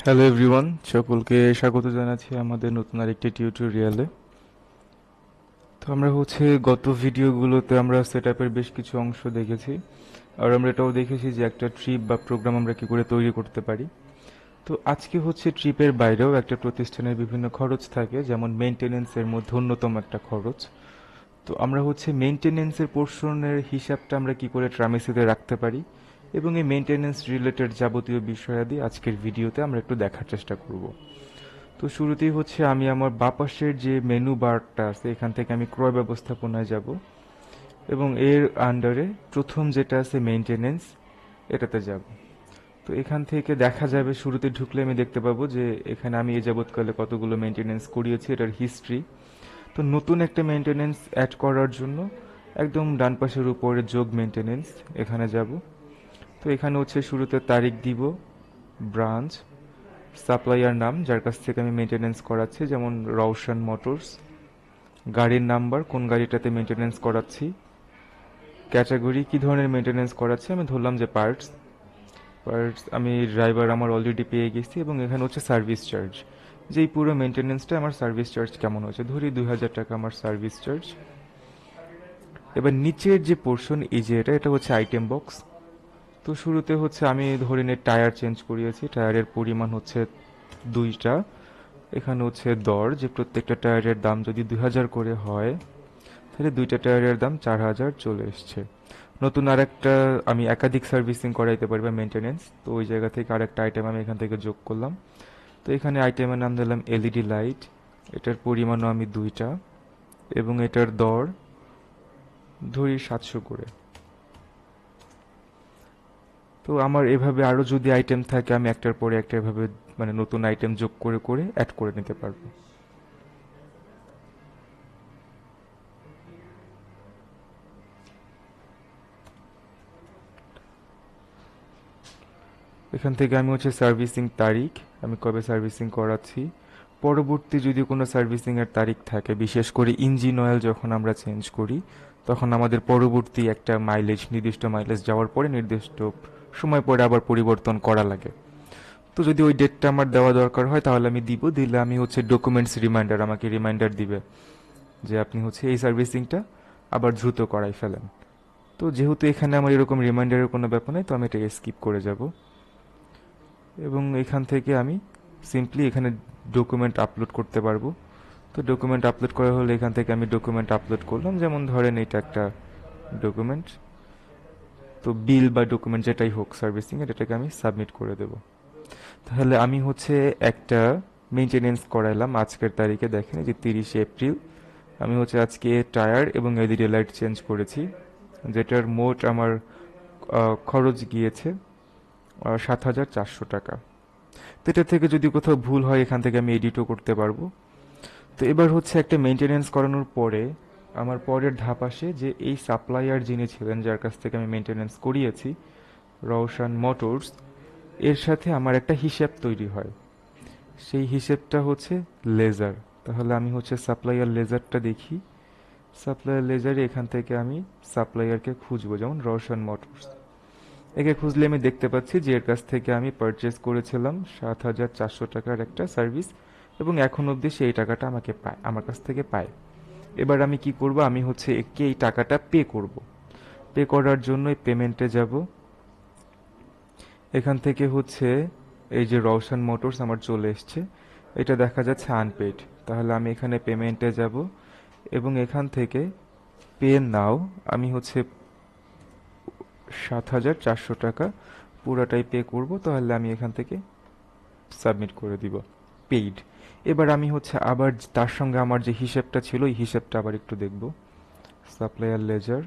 Hello everyone, সকলকে স্বাগত জানাচ্ছি আমাদের নতুন আরেকটি টিউটোরিয়ালে। তো আমরা গত ভিডিওগুলোতে আমরা সেটআপের বেশ কিছু অংশ দেখেছি, আর আমরা এটাও দেখেছি যে একটা ট্রিপ বা প্রোগ্রাম আমরা কি করে তৈরি করতে পারি। তো আজকে ট্রিপের বাইরেও একটা প্রতিষ্ঠানের বিভিন্ন খরচ থাকে, যেমন মেনটেনেন্সের মধ্যে অন্যতম একটা খরচ। তো আমরা মেনটেনেন্সের পোর্শনের হিসাবটা আমরা কি করে ট্রামেসিতে রাখতে পারি, এবং এই মেনটেনেন্স রিলেটেড যাবতীয় বিষয়াদি আজকের ভিডিওতে আমরা একটু দেখার চেষ্টা করব। তো শুরুতেই আমি আমার বাপাশের যে মেনু বারটা আছে এখান থেকে আমি ক্রয় ব্যবস্থাপনায় যাব, এবং এর আন্ডারে প্রথম যেটা আছে মেইনটেনেন্স, এটাতে যাব। তো এখান থেকে দেখা যাবে, শুরুতে ঢুকলে আমি দেখতে পাবো যে এখানে আমি এ যাবৎকালে কতগুলো মেইনটেনেন্স করিয়েছি, এটার হিস্ট্রি। তো নতুন একটা মেইনটেনেন্স অ্যাড করার জন্য একদম ডান পাশের উপরে যোগ মেইনটেনেন্স, এখানে যাব। তো এখানে শুরুতে তারিখ দিব, ব্রাঞ্চ, সাপ্লাইয়ার নাম যার কাছ থেকে আমি মেনটেনেন্স করাচ্ছি, যেমন রওশন মোটরস, গাড়ির নাম্বার, কোন গাড়িটাতে মেনটেনেন্স করাচ্ছি, ক্যাটাগরি, কি ধরনের মেনটেনেন্স করাচ্ছি, আমি ধরলাম যে পার্টস। পার্টস আমি ড্রাইভার আমার অলরেডি পেয়ে গেছি, এবং এখানে সার্ভিস চার্জ, যে এই পুরো মেনটেনেন্সটা আমার সার্ভিস চার্জ কেমন হচ্ছে, ধরি 2000 টাকা আমার সার্ভিস চার্জ। এবার নিচের যে পোর্শন, এই যে এটা আইটেম বক্স। তো শুরুতে আমি ধরে নিই টায়ার চেঞ্জ করিয়েছি, টায়ারের পরিমাণ 2টা। এখানে দর, যে প্রত্যেকটা টায়ারের দাম যদি 2000 করে হয়, তাহলে 2টা টায়ারের দাম 4000 চলে এসছে। নতুন আরেকটা, আমি একাধিক সার্ভিসিং করাইতে পারি বা মেনটেনেন্স, তো ওই জায়গা থেকে আরেকটা আইটেম আমি এখান থেকে যোগ করলাম। তো এখানে আইটেমের নাম দিলাম এলইডি লাইট, এটার পরিমাণও আমি 2টা, এবং এটার দর ধরি 700 করে। তো আমার এভাবে আরও যদি আইটেম থাকে, আমি একটার পরে একটা এভাবে মানে নতুন আইটেম যোগ করে করে অ্যাড করে নিতে পারবো। এখান থেকে আমি সার্ভিসিং তারিখ, আমি কবে সার্ভিসিং করাচ্ছি, পরবর্তী যদি কোনো সার্ভিসিংয়ের তারিখ থাকে, বিশেষ করে ইঞ্জিন অয়েল যখন আমরা চেঞ্জ করি, তখন আমাদের পরবর্তী একটা মাইলেজ, নির্দিষ্ট মাইলেজ যাওয়ার পরে নির্দিষ্ট সময় পরে আবার পরিবর্তন করা লাগে। তো যদি ওই ডেটটা আমার দেওয়া দরকার হয়, তাহলে আমি দিব, দিলে আমি ডকুমেন্টস রিমাইন্ডার, আমাকে রিমাইন্ডার দিবে যে আপনি এই সার্ভিসিংটা আবার দ্রুত করাই ফেলেন। তো যেহেতু এখানে আমার এরকম রিমাইন্ডারের কোনো ব্যাপার নেই, তো আমি এটাকে স্কিপ করে যাব, এবং এখান থেকে আমি সিম্পলি এখানে ডকুমেন্ট আপলোড করতে পারবো। তো ডকুমেন্ট আপলোড করা হলে এখান থেকে আমি ডকুমেন্ট আপলোড করলাম, যেমন ধরেন এটা একটা ডকুমেন্ট। তো বিল বা ডকুমেন্ট যেটাই হোক সার্ভিসিংয়ের, এটাকে আমি সাবমিট করে দেব। তাহলে আমি একটা মেনটেনেন্স করাইলাম আজকের তারিখে, দেখেন যে 30শে এপ্রিল। আমি আজকে টায়ার এবং এলইডি লাইট চেঞ্জ করেছি, যেটার মোট আমার খরচ গিয়েছে 7400 টাকা। তো এটা থেকে যদি কোথাও ভুল হয়, এখান থেকে আমি এডিটও করতে পারবো। তো এবার একটা মেনটেনেন্স করানোর পরে আমার পরের ধাপ আসে, যে এই সাপ্লায়ার যিনি ছিলেন, যার কাছ থেকে আমি মেনটেনেন্স করিয়েছি, রওশন মোটরস, এর সাথে আমার একটা হিসাব তৈরি হয়। সেই হিসেবটা লেজার। তাহলে আমি সাপ্লায়ার লেজারটা দেখি। সাপ্লায়ার লেজারে এখান থেকে আমি সাপ্লায়ারকে খুঁজবো, যেমন রওশন মোটরস। একে খুঁজলে আমি দেখতে পাচ্ছি যে এর কাছ থেকে আমি পারচেস করেছিলাম 7400 টাকার একটা সার্ভিস, এবং এখন অবধি সেই টাকাটা আমাকে পায়, আমার কাছ থেকে পায়। এবার আমি কি করব, আমি একে এই টাকাটা পে করব। পে করার জন্য পেমেন্টে যাব। এখান থেকে এই যে রওশন মোটরস আমার চলে এসছে, এটা দেখা যাচ্ছে আনপেড। তাহলে আমি এখানে পেমেন্টে যাব, এবং এখান থেকে পে নাও, আমি 7400 টাকা পুরাটাই পে করব। তাহলে আমি এখান থেকে সাবমিট করে দিব, পেইড। এবার আমি আবার তার সঙ্গে আমার যে হিসেবটা ছিল, এই হিসেবটা আবার একটু দেখব। সাপ্লায়ার লেজার,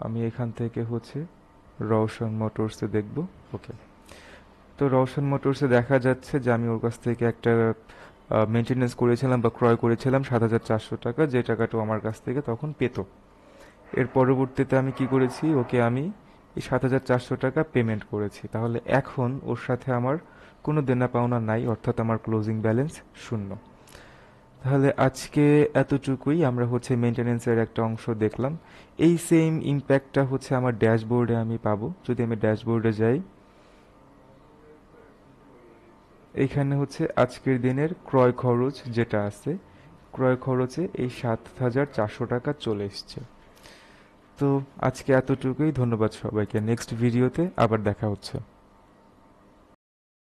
আমি এখান থেকে রওশন মোটরসে দেখব। ওকে। তো রওশন মোটরসে দেখা যাচ্ছে যে আমি ওর কাছ থেকে একটা মেনটেনেন্স করেছিলাম বা ক্রয় করেছিলাম 7400 টাকা, যে টাকাটা আমার কাছ থেকে তখন পেত। এর পরবর্তীতে আমি কি করেছি, ওকে আমি এই 7400 টাকা পেমেন্ট করেছি। তাহলে এখন ওর সাথে আমার কোনো দেনা পাওনা নাই, অর্থাৎ আমার ক্লোজিং ব্যালেন্স শূন্য। তাহলে আজকে এতটুকুই, আমরা মেনটেনেন্সের একটা অংশ দেখলাম। এই সেম ইম্প্যাক্টটা আমার ড্যাশবোর্ডে আমি পাবো, যদি আমি ড্যাশবোর্ডে যাই। এইখানে হচ্ছে আজকের দিনের ক্রয় খরচ যেটা আছে, ক্রয় খরচে এই ৭,৪০০ টাকা চলে এসছে। তো আজকে এতটুকুই, ধন্যবাদ সবাইকে, নেক্সট ভিডিওতে আবার দেখা হচ্ছে।